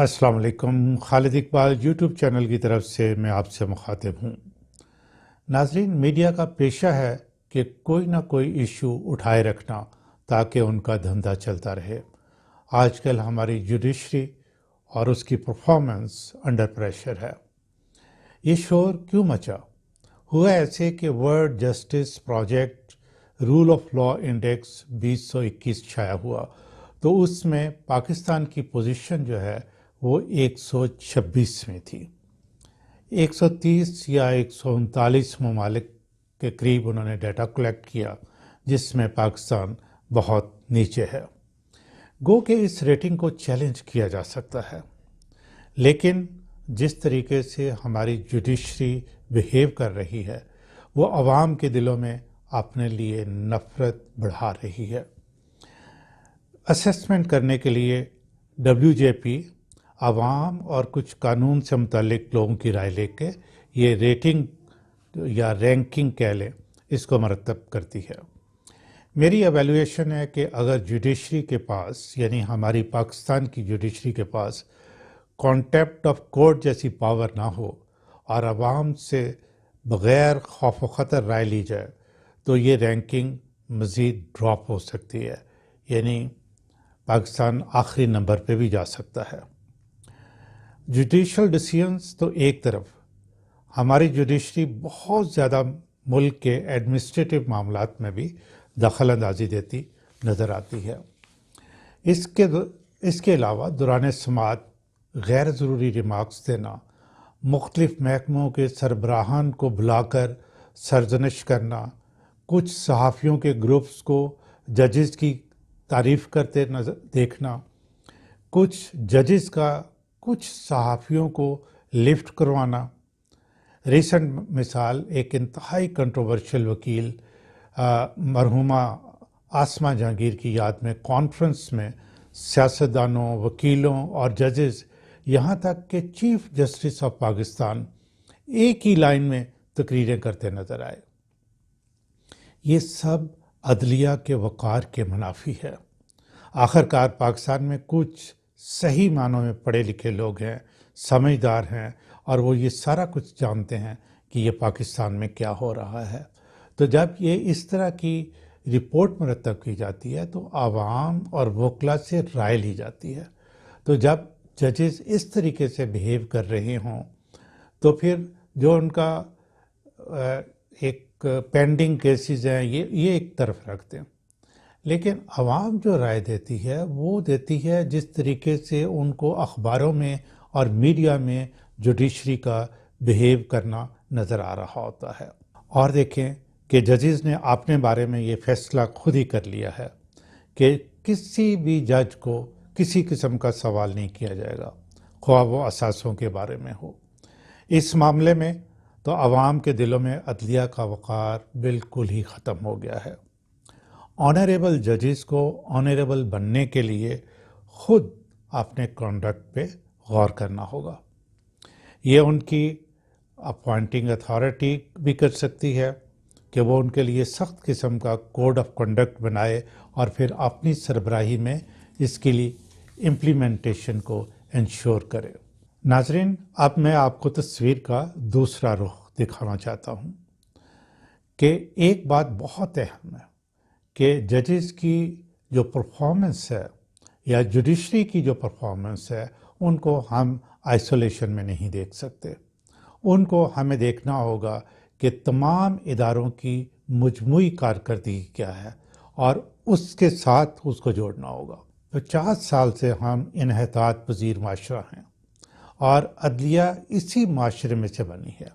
السلام علیکم، خالد Iqbal YouTube channel کی طرف سے میں آپ سے مخاطب ہوں۔ ناظرین، میڈیا کا پیشہ ہے کہ کوئی نہ کوئی ایشو اٹھائے رکھنا تاکہ ان کا دھندا چلتا رہے۔ آج کل ہماری جوڈیشری اور اس کی پرفارمنس انڈر پریشر ہے۔ یہ شور کیوں مچا؟ ہوا ایسے کہ World Justice Project Rule of Law Index 2021 شائع ہوا تو اس میں پاکستان کی پوزیشن جو ہے وہ 126 میں تھی۔ 130 یا 139 ممالک کے قریب انہوں نے ڈیٹا کلیکٹ کیا، جس میں پاکستان بہت نیچے ہے۔ گو کہ اس ریٹنگ کو چیلنج کیا جا سکتا ہے، لیکن جس طریقے سے ہماری جوڈیشری بیہیو کر رہی ہے وہ عوام کے دلوں میں اپنے لیے نفرت بڑھا رہی ہے۔ اسیسمنٹ کرنے کے لیے WJP عوام اور کچھ قانون سے متعلق لوگوں کی رائے لے کے یہ ریٹنگ یا رینکنگ کہہ لیں، اس کو مرتب کرتی ہے۔ میری ایویلویشن ہے کہ اگر جوڈیشری کے پاس، یعنی ہماری پاکستان کی جوڈیشری کے پاس کانٹیمپٹ آف کورٹ جیسی پاور نہ ہو اور عوام سے بغیر خوف و خطر رائے لی جائے تو یہ رینکنگ مزید ڈراپ ہو سکتی ہے، یعنی پاکستان آخری نمبر پہ بھی جا سکتا ہے۔ جوڈیشل ڈیسیژنز تو ایک طرف، ہماری جوڈیشری بہت زیادہ ملک کے ایڈمنسٹریٹو معاملات میں بھی دخل اندازی دیتی نظر آتی ہے۔ اس کے علاوہ دوران سماعت غیر ضروری ریمارکس دینا، مختلف محکموں کے سربراہان کو بلا کر سرزنش کرنا، کچھ صحافیوں کے گروپس کو ججز کی تعریف کرتے دیکھنا، کچھ ججز کا کچھ صحافیوں کو لفٹ کروانا۔ ریسنٹ مثال ایک انتہائی کنٹروورشل وکیل مرحومہ آسمہ جہانگیر کی یاد میں کانفرنس میں سیاستدانوں، وکیلوں اور ججز، یہاں تک کہ چیف جسٹس آف پاکستان ایک ہی لائن میں تقریریں کرتے نظر آئے۔ یہ سب عدلیہ کے وقار کے منافی ہے۔ آخرکار پاکستان میں کچھ صحیح معنوں میں پڑھے لکھے لوگ ہیں، سمجھدار ہیں، اور وہ یہ سارا کچھ جانتے ہیں کہ یہ پاکستان میں کیا ہو رہا ہے۔ تو جب یہ اس طرح کی رپورٹ مرتب کی جاتی ہے تو عوام اور وکلا سے رائے لی جاتی ہے۔ تو جب ججز اس طریقے سے بیہیو کر رہے ہوں تو پھر جو ان کا ایک پینڈنگ کیسز ہیں یہ ایک طرف رکھتے ہیں، لیکن عوام جو رائے دیتی ہے وہ دیتی ہے جس طریقے سے ان کو اخباروں میں اور میڈیا میں جوڈیشری کا بیہیو کرنا نظر آ رہا ہوتا ہے۔ اور دیکھیں کہ ججز نے اپنے بارے میں یہ فیصلہ خود ہی کر لیا ہے کہ کسی بھی جج کو کسی قسم کا سوال نہیں کیا جائے گا، خواہ وہ اثاثوں کے بارے میں ہو۔ اس معاملے میں تو عوام کے دلوں میں عدلیہ کا وقار بالکل ہی ختم ہو گیا ہے۔ آنریبل ججز کو آنریبل بننے کے لیے خود اپنے کنڈکٹ پہ غور کرنا ہوگا۔ یہ ان کی اپوائنٹنگ اتھارٹی بھی کر سکتی ہے کہ وہ ان کے لیے سخت قسم کا کوڈ آف کنڈکٹ بنائے اور پھر اپنی سربراہی میں اس کے لیے امپلیمنٹیشن کو انشور کرے۔ ناظرین، اب میں آپ کو تصویر کا دوسرا رخ دکھانا چاہتا ہوں کہ ایک بات بہت اہم ہے کہ ججز کی جو پرفارمنس ہے یا جوڈیشری کی جو پرفارمنس ہے ان کو ہم آئسولیشن میں نہیں دیکھ سکتے۔ ان کو ہمیں دیکھنا ہوگا کہ تمام اداروں کی مجموعی کارکردگی کیا ہے اور اس کے ساتھ اس کو جوڑنا ہوگا۔ 50 سال سے ہم انحطاط پذیر معاشرہ ہیں اور عدلیہ اسی معاشرے میں سے بنی ہے۔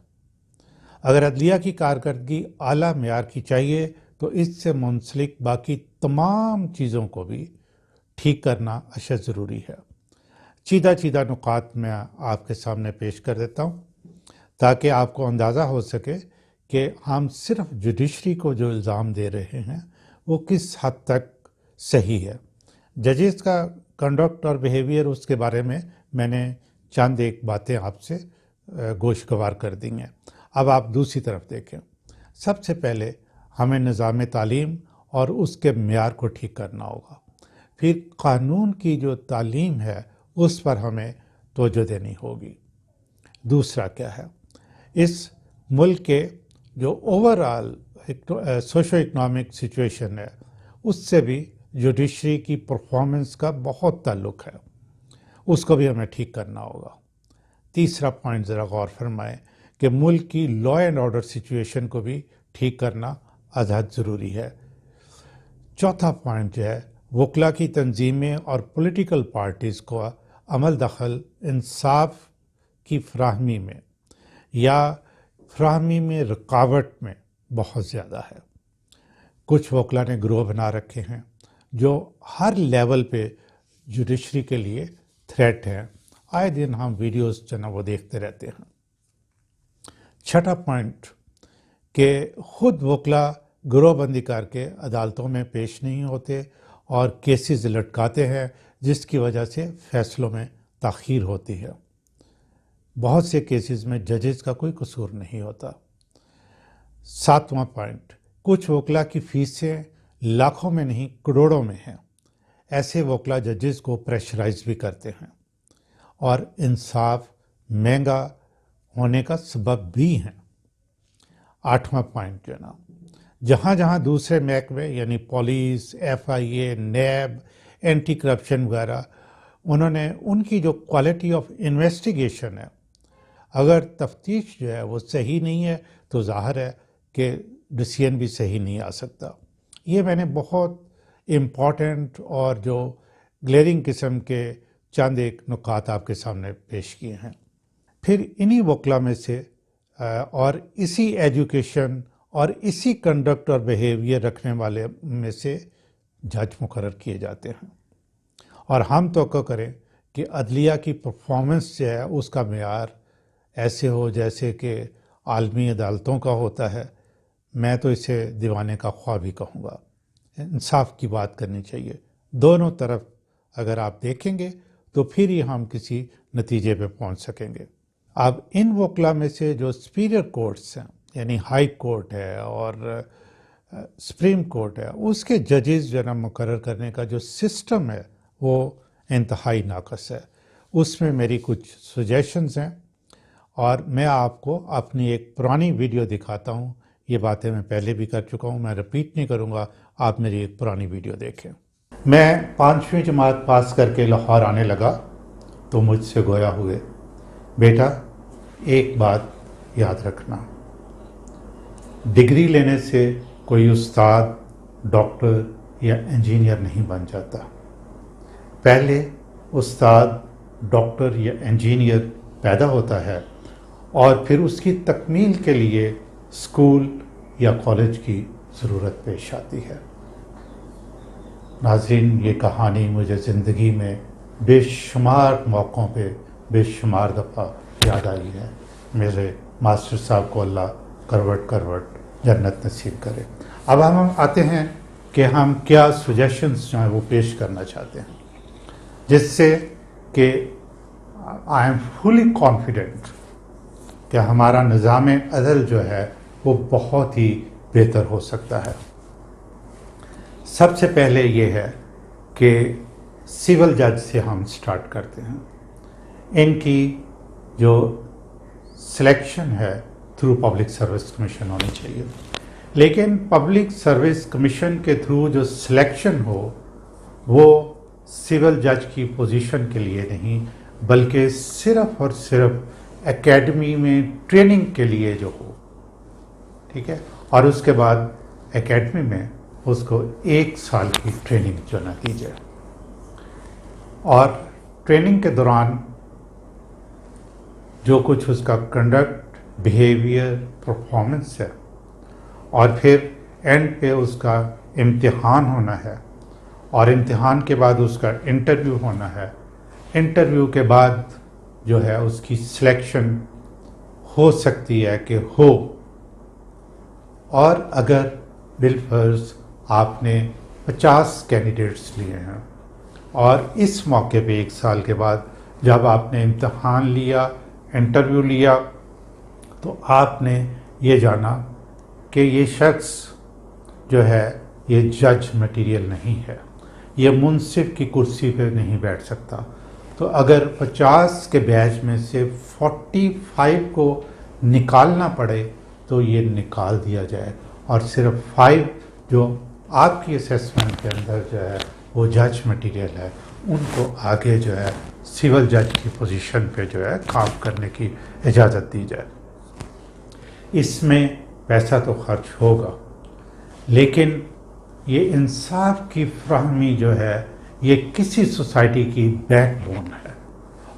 اگر عدلیہ کی کارکردگی اعلیٰ معیار کی چاہیے تو اس سے منسلک باقی تمام چیزوں کو بھی ٹھیک کرنا اشد ضروری ہے۔ چیدہ نکات میں آپ کے سامنے پیش کر دیتا ہوں تاکہ آپ کو اندازہ ہو سکے کہ ہم صرف جوڈیشری کو جو الزام دے رہے ہیں وہ کس حد تک صحیح ہے۔ ججز کا کنڈکٹ اور بیہیویئر، اس کے بارے میں نے چند ایک باتیں آپ سے گوشگوار کر دی ہیں۔ اب آپ دوسری طرف دیکھیں۔ سب سے پہلے ہمیں نظام تعلیم اور اس کے معیار کو ٹھیک کرنا ہوگا۔ پھر قانون کی جو تعلیم ہے اس پر ہمیں توجہ دینی ہوگی۔ دوسرا کیا ہے، اس ملک کے جو over all socio economic situation ہے اس سے بھی جوڈیشری کی پرفارمنس کا بہت تعلق ہے، اس کو بھی ہمیں ٹھیک کرنا ہوگا۔ تیسرا پوائنٹ ذرا غور فرمائیں کہ ملک کی لا اینڈ آرڈر سچویشن کو بھی ٹھیک کرنا ازحد ضروری ہے۔ چوتھا پوائنٹ جو ہے، وکلا کی تنظیمیں اور پولیٹیکل پارٹیز کو عمل دخل انصاف کی فراہمی میں یا فراہمی میں رکاوٹ میں بہت زیادہ ہے۔ کچھ وکلا نے گروہ بنا رکھے ہیں جو ہر لیول پہ جوڈیشری کے لیے تھریٹ ہیں، آئے دن ہم ویڈیوز جو نا وہ دیکھتے رہتے ہیں۔ چھٹا پوائنٹ کہ خود وکلا گروہ بندی کر کے عدالتوں میں پیش نہیں ہوتے اور کیسز لٹکاتے ہیں، جس کی وجہ سے فیصلوں میں تاخیر ہوتی ہے۔ بہت سے کیسز میں ججز کا کوئی قصور نہیں ہوتا۔ ساتواں پوائنٹ، کچھ وکلا کی فیسیں لاکھوں میں نہیں کروڑوں میں ہیں۔ ایسے وکلا ججز کو پریشرائز بھی کرتے ہیں اور انصاف مہنگا ہونے کا سبب بھی ہیں۔ آٹھواں پوائنٹ جو ہے نا، جہاں جہاں دوسرے محکمے یعنی police, FIA، NAB, anti corruption وغیرہ، انہوں نے ان کی جو کوالٹی آف انویسٹیگیشن ہے، اگر تفتیش جو ہے وہ صحیح نہیں ہے تو ظاہر ہے کہ ڈیسیژن بھی صحیح نہیں آ سکتا۔ یہ میں نے بہت امپورٹنٹ اور جو گلیئرنگ قسم کے چند ایک نکات آپ کے سامنے پیش کیے ہیں۔ پھر انہی وکلا میں سے اور اسی ایجوکیشن اور اسی کنڈکٹ اور بیہیویئر رکھنے والے میں سے جج مقرر کیے جاتے ہیں، اور ہم توقع کریں کہ عدلیہ کی پرفارمنس جو ہے اس کا معیار ایسے ہو جیسے کہ عالمی عدالتوں کا ہوتا ہے۔ میں تو اسے دیوانے کا خواہ بھی کہوں گا۔ انصاف کی بات کرنی چاہیے دونوں طرف، اگر آپ دیکھیں گے تو پھر ہی ہم کسی نتیجے پہ پہنچ سکیں گے۔ اب ان وکلا میں سے جو سپیریئر کورٹس ہیں یعنی ہائی کورٹ ہے اور سپریم کورٹ ہے، اس کے ججز جو ہے نا مقرر کرنے کا جو سسٹم ہے وہ انتہائی ناقص ہے۔ اس میں میری کچھ سجیشنز ہیں اور میں آپ کو اپنی ایک پرانی ویڈیو دکھاتا ہوں۔ یہ باتیں میں پہلے بھی کر چکا ہوں، میں رپیٹ نہیں کروں گا، آپ میری ایک پرانی ویڈیو دیکھیں۔ میں 5ویں جماعت پاس کر کے لاہور آنے لگا تو مجھ سے گویا ہوئے، بیٹا ایک بات یاد رکھنا، ڈگری لینے سے کوئی استاد، ڈاکٹر یا انجینئر نہیں بن جاتا۔ پہلے استاد، ڈاکٹر یا انجینئر پیدا ہوتا ہے اور پھر اس کی تکمیل کے لیے اسکول یا کالج کی ضرورت پیش آتی ہے۔ ناظرین، یہ کہانی مجھے زندگی میں بے شمار موقعوں پہ بے شمار دفعہ یاد آئی ہے۔ میرے ماسٹر صاحب کو اللہ کروٹ کروٹ جنت نصیب کرے۔ اب ہم آتے ہیں کہ ہم کیا سجیشنز جو ہیں وہ پیش کرنا چاہتے ہیں، جس سے کہ آئی ایم فلی کانفیڈنٹ کہ ہمارا نظام عدل جو ہے وہ بہت ہی بہتر ہو سکتا ہے۔ سب سے پہلے یہ ہے کہ سول جج سے ہم سٹارٹ کرتے ہیں۔ ان کی جو سلیکشن ہے تھرو پبلک سروس کمیشن ہونی چاہیے، لیکن پبلک سروس کمیشن کے تھرو جو سلیکشن ہو وہ سول جج کی پوزیشن کے لیے نہیں، بلکہ صرف اور صرف اکیڈمی میں ٹریننگ کے لیے جو ہو، ٹھیک ہے، اور اس کے بعد اکیڈمی میں اس کو 1 سال کی ٹریننگ جو نہ دی جائے، اور ٹریننگ کے دوران جو کچھ اس کا کنڈکٹ، بیہیویئر، پرفارمنس ہے، اور پھر اینڈ پہ اس کا امتحان ہونا ہے، اور امتحان کے بعد اس کا انٹرویو ہونا ہے۔ انٹرویو کے بعد جو ہے اس کی سلیکشن ہو سکتی ہے کہ ہو، اور اگر بالفرض آپ نے 50 کینڈیڈیٹس لیے ہیں اور اس موقع پہ 1 سال کے بعد جب آپ نے امتحان لیا، انٹرویو لیا، تو آپ نے یہ جانا کہ یہ شخص جو ہے یہ جج مٹیریل نہیں ہے، یہ منصف کی کرسی پہ نہیں بیٹھ سکتا، تو اگر 50 کے بیچ میں سے 45 کو نکالنا پڑے تو یہ نکال دیا جائے، اور صرف 5 جو آپ کی اسیسمنٹ کے اندر جو ہے وہ جج مٹیریل ہے، ان کو آگے جو ہے سول جج کی پوزیشن پہ جو ہے کام کرنے کی اجازت دی جائے۔ اس میں پیسہ تو خرچ ہوگا، لیکن یہ انصاف کی فراہمی جو ہے یہ کسی سوسائٹی کی بیک بون ہے،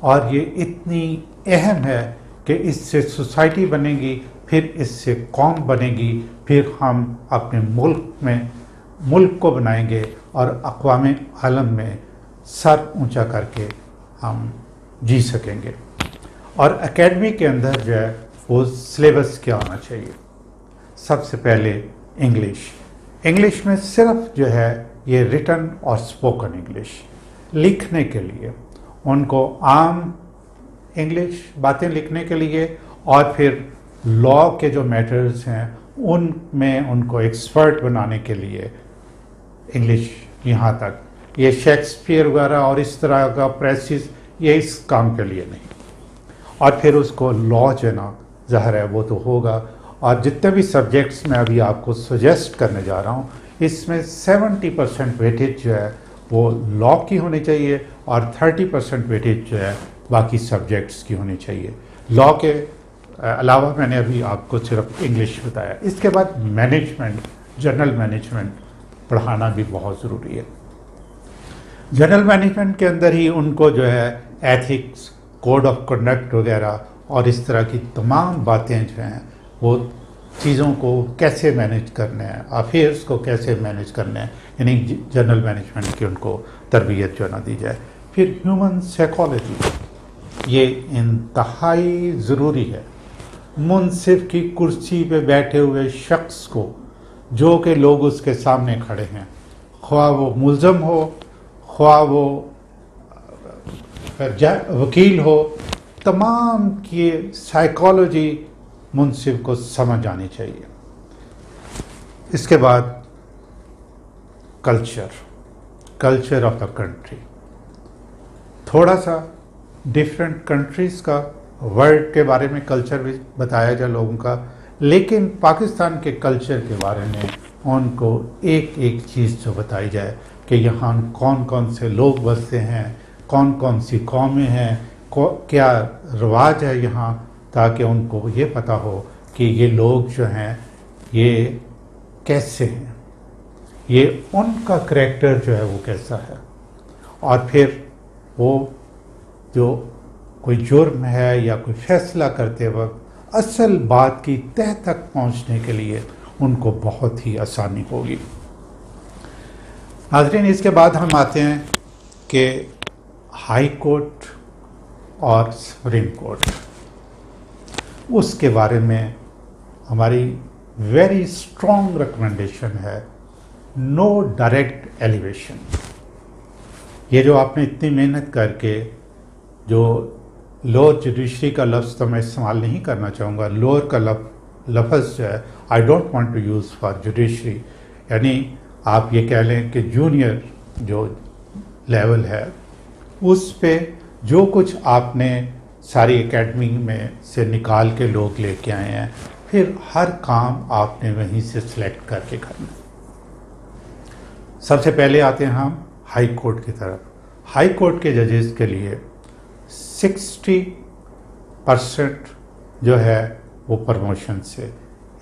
اور یہ اتنی اہم ہے کہ اس سے سوسائٹی بنے گی، پھر اس سے قوم بنے گی، پھر ہم اپنے ملک کو بنائیں گے اور اقوام عالم میں سر اونچا کر کے ہم جی سکیں گے۔ اور اکیڈمی کے اندر جو ہے وہ سلیبس کیا ہونا چاہیے؟ سب سے پہلے انگلش میں صرف جو ہے یہ ریٹن اور اسپوکن انگلش، لکھنے کے لیے ان کو عام انگلش باتیں لکھنے کے لیے، اور پھر لا کے جو میٹرز ہیں ان میں ان کو ایکسپرٹ بنانے کے لیے انگلش، یہاں تک یہ شیکسپیئر وغیرہ اور اس طرح کا پریسز یہ اس کام کے لیے نہیں۔ اور پھر اس کو لا جو ہے نا ظاہر ہے وہ تو ہوگا، اور جتنے بھی سبجیکٹس میں ابھی آپ کو سجیسٹ کرنے جا رہا ہوں اس میں 70% ویٹیج جو ہے وہ لا کی ہونی چاہیے، اور 30% ویٹیج جو ہے باقی سبجیکٹس کی ہونی چاہیے۔ لا کے علاوہ میں نے ابھی آپ کو صرف انگلش بتایا۔ اس کے بعد مینجمنٹ، جنرل مینجمنٹ پڑھانا بھی بہت ضروری ہے۔ جنرل مینجمنٹ کے اندر ہی ان کو جو ہے ایتھکس، کوڈ آف کنڈکٹ وغیرہ اور اس طرح کی تمام باتیں جو ہیں وہ چیزوں کو کیسے مینیج کرنے ہیں، افیئرس کو کیسے مینیج کرنے ہیں، یعنی جنرل مینجمنٹ کی ان کو تربیت جو نہ دی جائے۔ پھر ہیومن سائیکالوجی، یہ انتہائی ضروری ہے۔ منصف کی کرسی پہ بیٹھے ہوئے شخص کو، جو کہ لوگ اس کے سامنے کھڑے ہیں، خواہ وہ ملزم ہو، خواہ وہ وکیل ہو، تمام کی سائیکالوجی منصف کو سمجھ آنی چاہیے۔ اس کے بعد کلچر آف دا کنٹری، تھوڑا سا ڈفرینٹ کنٹریز کا ورلڈ کے بارے میں کلچر بھی بتایا جائے لوگوں کا، لیکن پاکستان کے کلچر کے بارے میں ان کو ایک ایک چیز جو بتائی جائے کہ یہاں کون کون سے لوگ بستے ہیں، کون کون سی قومیں ہیں، کیا رواج ہے یہاں، تاکہ ان کو یہ پتہ ہو کہ یہ لوگ جو ہیں یہ کیسے ہیں، یہ ان کا کریکٹر جو ہے وہ کیسا ہے۔ اور پھر وہ جو کوئی جرم ہے یا کوئی فیصلہ کرتے وقت اصل بات کی تہ تک پہنچنے کے لیے ان کو بہت ہی آسانی ہوگی۔ ناظرین، اس کے بعد ہم آتے ہیں کہ ہائی کورٹ اور سپریم کورٹ، اس کے بارے میں ہماری ویری اسٹرانگ ریکمنڈیشن ہے، نو ڈائریکٹ ایلیویشن۔ یہ جو آپ نے اتنی محنت کر کے، جو لوور جوڈیشری کا لفظ تو میں استعمال نہیں کرنا چاہوں گا، لوور کا لفظ جو ہے I don't want to use for judiciary, یعنی آپ یہ کہہ لیں کہ جونیئر جو لیول ہے اس پہ جو کچھ آپ نے ساری اکیڈمی میں سے نکال کے لوگ لے کے آئے ہیں، پھر ہر کام آپ نے وہیں سے سلیکٹ کر کے کرنا۔ سب سے پہلے آتے ہیں ہم ہائی کورٹ کی طرف۔ ہائی کورٹ کے ججز کے لیے 60% جو ہے وہ پروموشن سے،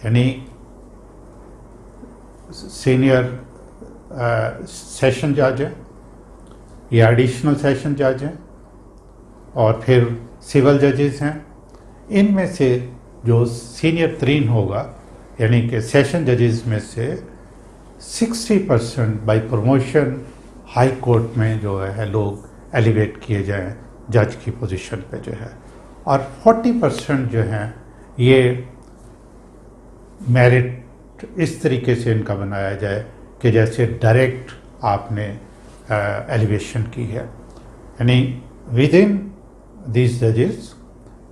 یعنی سینئر سیشن جج ہیں یا ایڈیشنل سیشن جج ہیں، اور پھر سول ججز ہیں۔ ان میں سے جو سینئر ترین ہوگا، یعنی کہ سیشن ججز میں سے 60% بائی پروموشن ہائی کورٹ میں جو ہے لوگ ایلیویٹ کیے جائیں جج کی پوزیشن پہ جو ہے، اور 40% جو ہیں یہ میرٹ اس طریقے سے ان کا بنایا جائے کہ جیسے ڈائریکٹ آپ نے ایلیویشن کی ہے، یعنی ود ان دیز ججز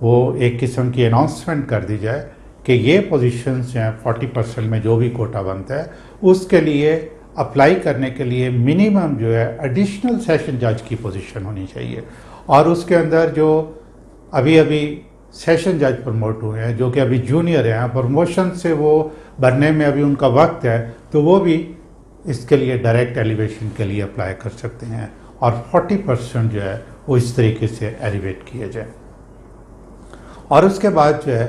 وہ ایک قسم کی اناؤنسمنٹ کر دی جائے کہ یہ پوزیشنز جو ہیں 40% میں جو بھی کوٹا بنتا ہے اس کے لیے اپلائی کرنے کے لیے منیمم جو ہے ایڈیشنل سیشن جج کی پوزیشن ہونی چاہیے، اور اس کے اندر جو ابھی سیشن جج پروموٹ ہوئے ہیں جو کہ ابھی جونیئر ہیں، پروموشن سے وہ بننے میں ابھی ان کا وقت ہے، تو وہ بھی اس کے لیے ڈائریکٹ ایلیویشن کے لیے اپلائی کر سکتے ہیں، اور 40% جو ہے وہ اس طریقے سے ایلیویٹ کیے جائیں۔ اور اس کے بعد جو ہے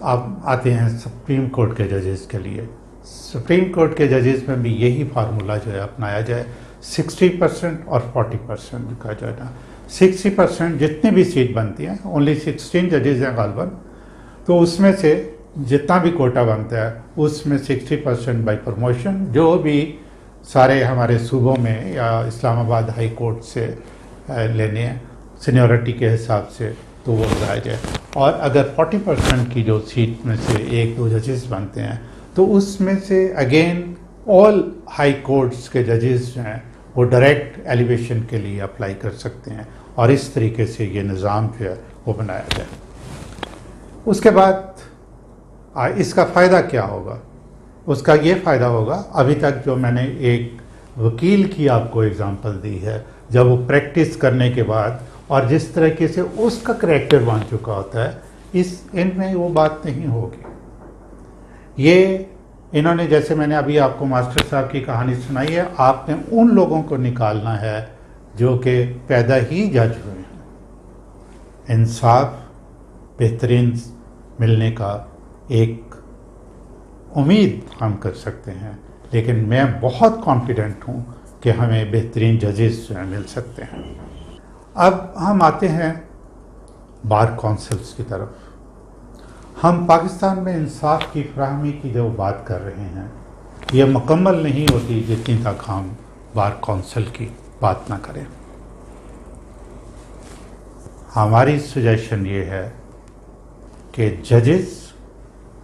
آپ آتے ہیں سپریم کورٹ کے ججز کے لیے۔ سپریم کورٹ کے ججز میں بھی یہی فارمولہ جو ہے اپنایا جائے، 60% اور 40% کا جو ہے نا، 60% جتنی بھی سیٹ بنتی ہیں، اونلی 16 ججز ہیں غالباً، تو اس میں سے جتنا بھی کوٹا بنتا ہے اس میں 60% بائی پروموشن، جو بھی سارے ہمارے صوبوں میں یا اسلام آباد ہائی کورٹ سے لینے ہیں سینیورٹی کے حساب سے، تو وہ لگایا جائے۔ اور اگر 40% کی جو سیٹ میں سے 1-2 ججز بنتے ہیں تو اس میں سے اگین آل ہائی کورٹس کے ججز جو ہیں وہ ڈائریکٹ ایلیویشن کے لیے اپلائی کر سکتے ہیں، اور اس طریقے سے یہ نظام جو ہے وہ بنایا جائے۔ اس کے بعد اس کا فائدہ کیا ہوگا؟ اس کا یہ فائدہ ہوگا، ابھی تک جو میں نے ایک وکیل کی آپ کو اگزامپل دی ہے، جب وہ پریکٹس کرنے کے بعد اور جس طریقے سے اس کا کریکٹر بن چکا ہوتا ہے، ان میں وہ بات نہیں ہوگی۔ یہ انہوں نے، جیسے میں نے ابھی آپ کو ماسٹر صاحب کی کہانی سنائی ہے، آپ نے ان لوگوں کو نکالنا ہے جو کہ پیدا ہی جج ہوئے ہیں۔ انصاف بہترین ملنے کا ایک امید ہم کر سکتے ہیں، لیکن میں بہت کانفیڈنٹ ہوں کہ ہمیں بہترین ججز جو ہیں مل سکتے ہیں۔ اب ہم آتے ہیں بار کونسلز کی طرف۔ ہم پاکستان میں انصاف کی فراہمی کی جو بات کر رہے ہیں، یہ مکمل نہیں ہوتی جتنی تک ہم بار کونسل کی بات نہ کریں۔ ہماری سجیشن یہ ہے کہ ججز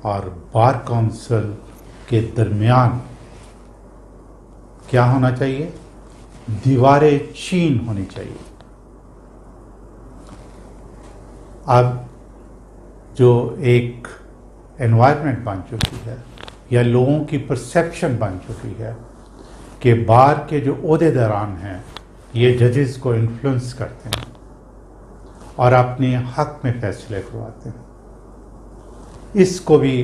اور بار کونسل کے درمیان کیا ہونا چاہیے؟ دیوار چین ہونی چاہیے۔ اب جو ایک انوائرمنٹ بن چکی ہے یا لوگوں کی پرسیپشن بن چکی ہے کہ بار کے جو عہدیداران ہیں یہ ججز کو انفلوئنس کرتے ہیں اور اپنے حق میں فیصلے کرواتے ہیں، اس کو بھی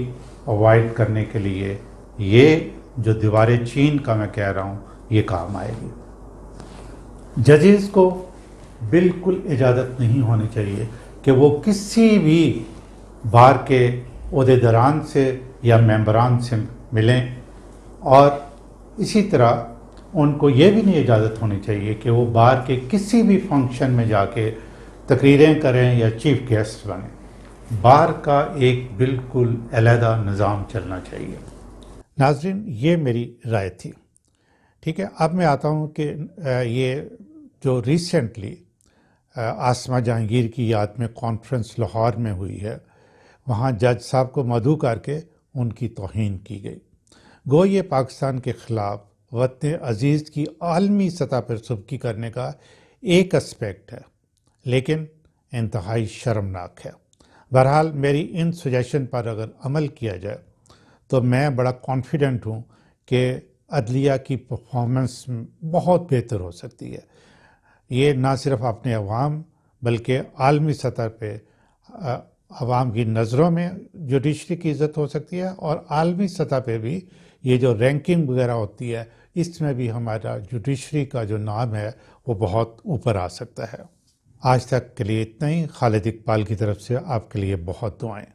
اوائڈ کرنے کے لیے یہ جو دیوار چین کا میں کہہ رہا ہوں یہ کام آئے گی۔ ججز کو بالکل اجازت نہیں ہونی چاہیے کہ وہ کسی بھی بار کے عہدیداران سے یا ممبران سے ملیں، اور اسی طرح ان کو یہ بھی نہیں اجازت ہونی چاہیے کہ وہ بار کے کسی بھی فنکشن میں جا کے تقریریں کریں یا چیف گیسٹ بنیں۔ بار کا ایک بالکل علیحدہ نظام چلنا چاہیے۔ ناظرین، یہ میری رائے تھی، ٹھیک ہے۔ اب میں آتا ہوں کہ یہ جو ریسنٹلی آسمہ جہانگیر کی یاد میں کانفرنس لاہور میں ہوئی ہے، وہاں جج صاحب کو مدعو کر کے ان کی توہین کی گئی۔ گو یہ پاکستان کے خلاف وطن عزیز کی عالمی سطح پر سرخی کرنے کا ایک اسپیکٹ ہے، لیکن انتہائی شرمناک ہے۔ بہرحال میری ان سجیشن پر اگر عمل کیا جائے تو میں بڑا کانفیڈنٹ ہوں کہ عدلیہ کی پرفارمنس بہت بہتر ہو سکتی ہے۔ یہ نہ صرف اپنے عوام بلکہ عالمی سطح پہ عوام کی نظروں میں جوڈیشری کی عزت ہو سکتی ہے، اور عالمی سطح پہ بھی یہ جو رینکنگ وغیرہ ہوتی ہے اس میں بھی ہمارا جوڈیشری کا جو نام ہے وہ بہت اوپر آ سکتا ہے۔ آج تک کے لیے اتنا ہی۔ خالد اقبال کی طرف سے آپ کے لیے بہت دعائیں۔